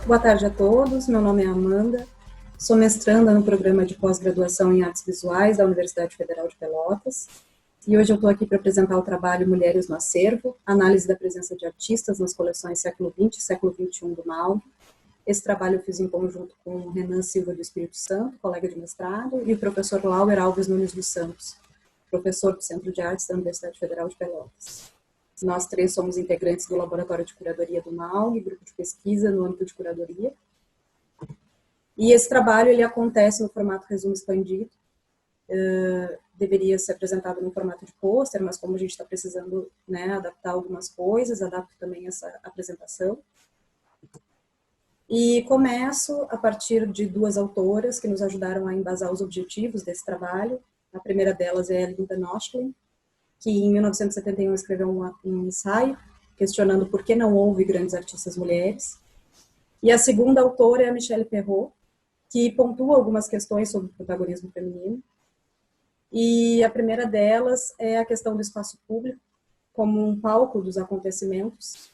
Boa tarde a todos, meu nome é Amanda, sou mestranda no programa de pós-graduação em Artes Visuais da Universidade Federal de Pelotas e hoje eu estou aqui para apresentar o trabalho Mulheres no Acervo, análise da presença de artistas nas coleções século XX e século XXI do MALG. Esse trabalho eu fiz em conjunto com o Renan Silva do Espírito Santo, colega de mestrado, e o professor Lauer Alves Nunes dos Santos, professor do Centro de Artes da Universidade Federal de Pelotas. Nós três somos integrantes do Laboratório de Curadoria do MALG, grupo de pesquisa no âmbito de curadoria. E esse trabalho ele acontece no formato resumo expandido. Deveria ser apresentado no formato de pôster, mas como a gente está precisando, né, adaptar algumas coisas, adapto também essa apresentação. E começo a partir de duas autoras que nos ajudaram a embasar os objetivos desse trabalho. A primeira delas é a Linda Nochlin, que em 1971 escreveu um ensaio questionando por que não houve grandes artistas mulheres. E a segunda autora é a Michelle Perrault, que pontua algumas questões sobre o protagonismo feminino. E a primeira delas é a questão do espaço público como um palco dos acontecimentos.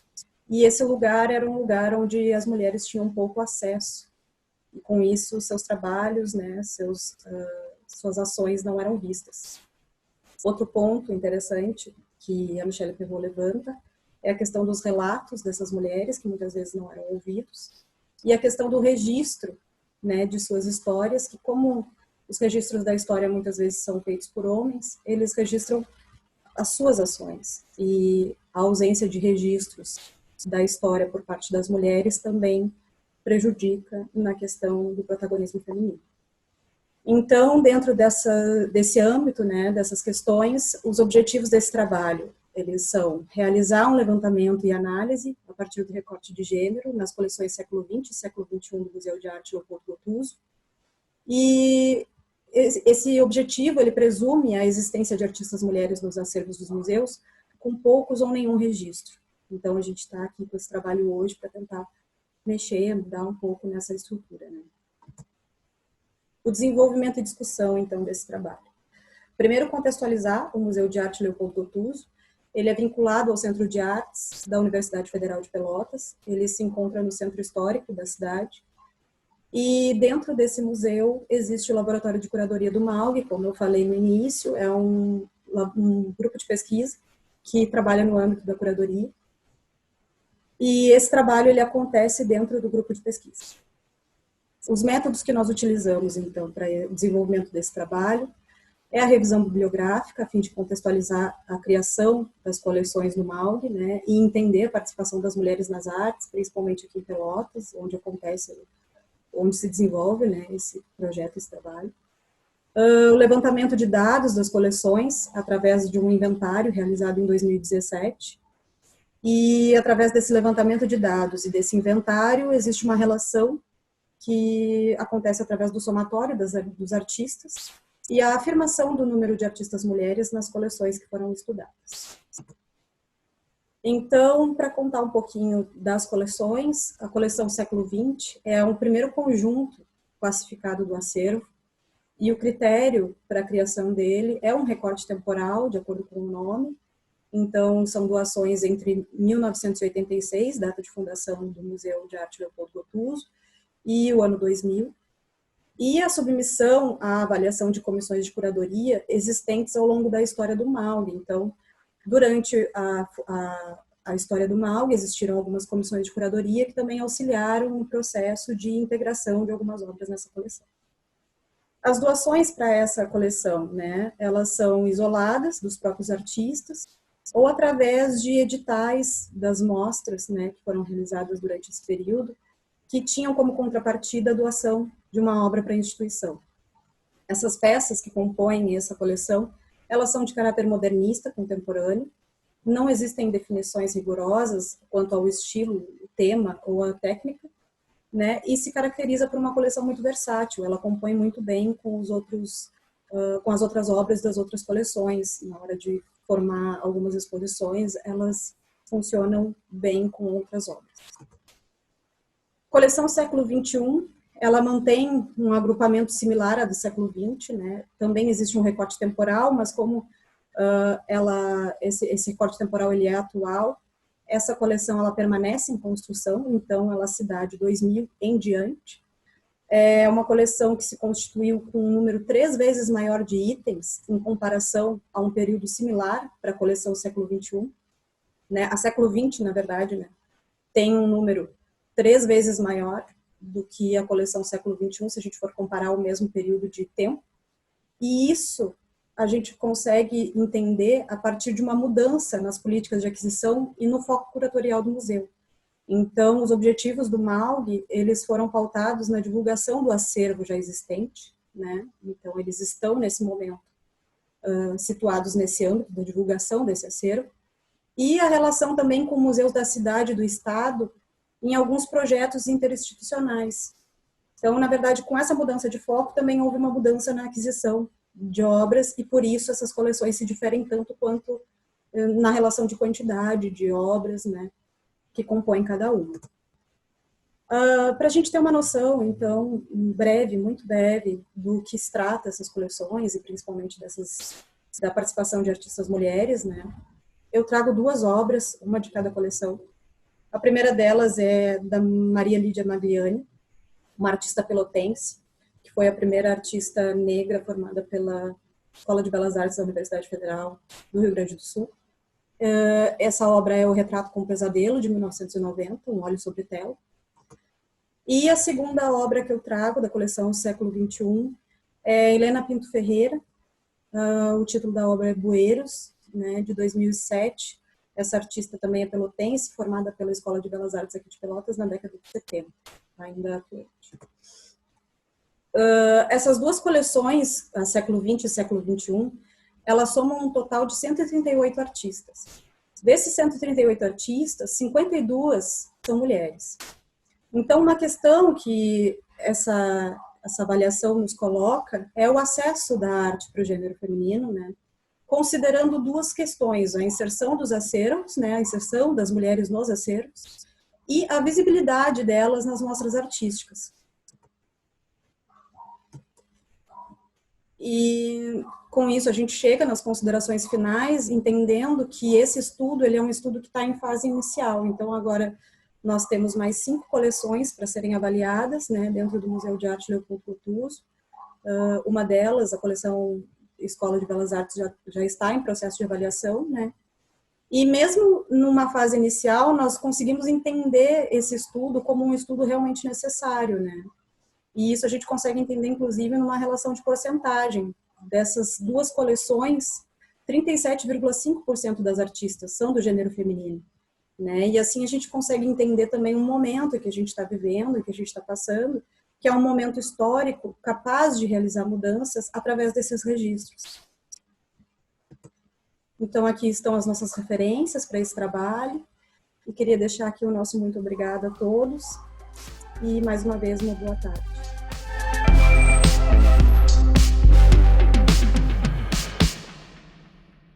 E esse lugar era um lugar onde as mulheres tinham pouco acesso. E com isso, seus trabalhos, né, suas ações não eram vistas. Outro ponto interessante que a Michelle Perrault levanta é a questão dos relatos dessas mulheres, que muitas vezes não eram ouvidos, e a questão do registro, né, de suas histórias, que como os registros da história muitas vezes são feitos por homens, eles registram as suas ações, e a ausência de registros da história por parte das mulheres também prejudica na questão do protagonismo feminino. Então, dentro desse âmbito, né, dessas questões, os objetivos desse trabalho, eles são realizar um levantamento e análise a partir do recorte de gênero nas coleções século XX e século XXI do Museu de Arte Leopoldo Gottuso. E esse objetivo, ele presume a existência de artistas mulheres nos acervos dos museus com poucos ou nenhum registro. Então, a gente está aqui com esse trabalho hoje para tentar mexer, mudar um pouco nessa estrutura, né? O desenvolvimento e discussão, então, desse trabalho. Primeiro, contextualizar o Museu de Arte Leopoldo Gottuso. Ele é vinculado ao Centro de Artes da Universidade Federal de Pelotas. Ele se encontra no centro histórico da cidade. E dentro desse museu existe o Laboratório de Curadoria do MALG, como eu falei no início, é um grupo de pesquisa que trabalha no âmbito da curadoria. E esse trabalho ele acontece dentro do grupo de pesquisa. Os métodos que nós utilizamos, então, para o desenvolvimento desse trabalho é a revisão bibliográfica, a fim de contextualizar a criação das coleções no MALG, né, e entender a participação das mulheres nas artes, principalmente aqui em Pelotas, onde se desenvolve, né, esse projeto, esse trabalho. O levantamento de dados das coleções, através de um inventário realizado em 2017, e através desse levantamento de dados e desse inventário, existe uma relação que acontece através do somatório dos artistas e a afirmação do número de artistas mulheres nas coleções que foram estudadas. Então, para contar um pouquinho das coleções, a coleção século XX é um primeiro conjunto classificado do acervo e o critério para a criação dele é um recorte temporal, de acordo com o nome. Então, são doações entre 1986, data de fundação do Museu de Arte Leopoldo Gottuso, e o ano 2000, e a submissão à avaliação de comissões de curadoria existentes ao longo da história do MALG. Então, durante a história do MALG, existiram algumas comissões de curadoria que também auxiliaram no processo de integração de algumas obras nessa coleção. As doações para essa coleção, né, elas são isoladas dos próprios artistas ou através de editais das mostras, né, que foram realizadas durante esse período, que tinham como contrapartida a doação de uma obra para a instituição. Essas peças que compõem essa coleção, elas são de caráter modernista, contemporâneo, não existem definições rigorosas quanto ao estilo, o tema ou a técnica, né, e se caracteriza por uma coleção muito versátil, ela compõe muito bem com as outras obras das outras coleções. Na hora de formar algumas exposições, elas funcionam bem com outras obras. Coleção século XXI, ela mantém um agrupamento similar à do século XX, né? Também existe um recorte temporal, mas como esse recorte temporal ele é atual, essa coleção ela permanece em construção, então ela se dá de 2000 em diante. É uma coleção que se constituiu com um número 3 vezes maior de itens em comparação a um período similar para a coleção século XXI. Né? A século XX, na verdade, né? Tem um número 3 vezes maior do que a coleção século XXI, se a gente for comparar o mesmo período de tempo. E isso a gente consegue entender a partir de uma mudança nas políticas de aquisição e no foco curatorial do museu. Então, os objetivos do MALG, eles foram pautados na divulgação do acervo já existente, né? Então, eles estão, nesse momento, situados nesse âmbito da divulgação desse acervo, e a relação também com museus da cidade e do estado em alguns projetos interinstitucionais. Então, na verdade, com essa mudança de foco, também houve uma mudança na aquisição de obras, e por isso essas coleções se diferem tanto quanto na relação de quantidade de obras, né, que compõem cada uma. Para a gente ter uma noção, então, breve, muito breve, do que se trata essas coleções, e principalmente da participação de artistas mulheres, né, eu trago 2 obras, uma de cada coleção. A primeira delas é da Maria Lídia Magliani, uma artista pelotense, que foi a primeira artista negra formada pela Escola de Belas Artes da Universidade Federal do Rio Grande do Sul. Essa obra é o Retrato com Pesadelo, de 1990, Um Óleo sobre Tela. E a segunda obra que eu trago, da coleção Século XXI, é Helena Pinto Ferreira. O título da obra é Bueiros, né, de 2007. Essa artista também é pelotense, formada pela Escola de Belas Artes aqui de Pelotas na década de 70, ainda atuante. Essas 2 coleções, a século XX e século XXI, elas somam um total de 138 artistas. Desses 138 artistas, 52 são mulheres. Então, uma questão que essa avaliação nos coloca é o acesso da arte para o gênero feminino, né? Considerando 2 questões, a inserção dos acervos, né, a inserção das mulheres nos acervos, e a visibilidade delas nas mostras artísticas. E com isso a gente chega nas considerações finais, entendendo que esse estudo ele é um estudo que está em fase inicial. Então agora nós temos mais 5 coleções para serem avaliadas, né, dentro do Museu de Arte Leopoldo Cotuso. Uma delas, a coleção Escola de Belas Artes, já está em processo de avaliação, né? E mesmo numa fase inicial, nós conseguimos entender esse estudo como um estudo realmente necessário, né? E isso a gente consegue entender, inclusive, numa relação de porcentagem. Dessas 2 coleções, 37,5% das artistas são do gênero feminino, né? E assim a gente consegue entender também um momento que a gente está vivendo, que a gente está passando, que é um momento histórico capaz de realizar mudanças através desses registros. Então, aqui estão as nossas referências para esse trabalho, e queria deixar aqui o nosso muito obrigada a todos, e mais uma vez, uma boa tarde.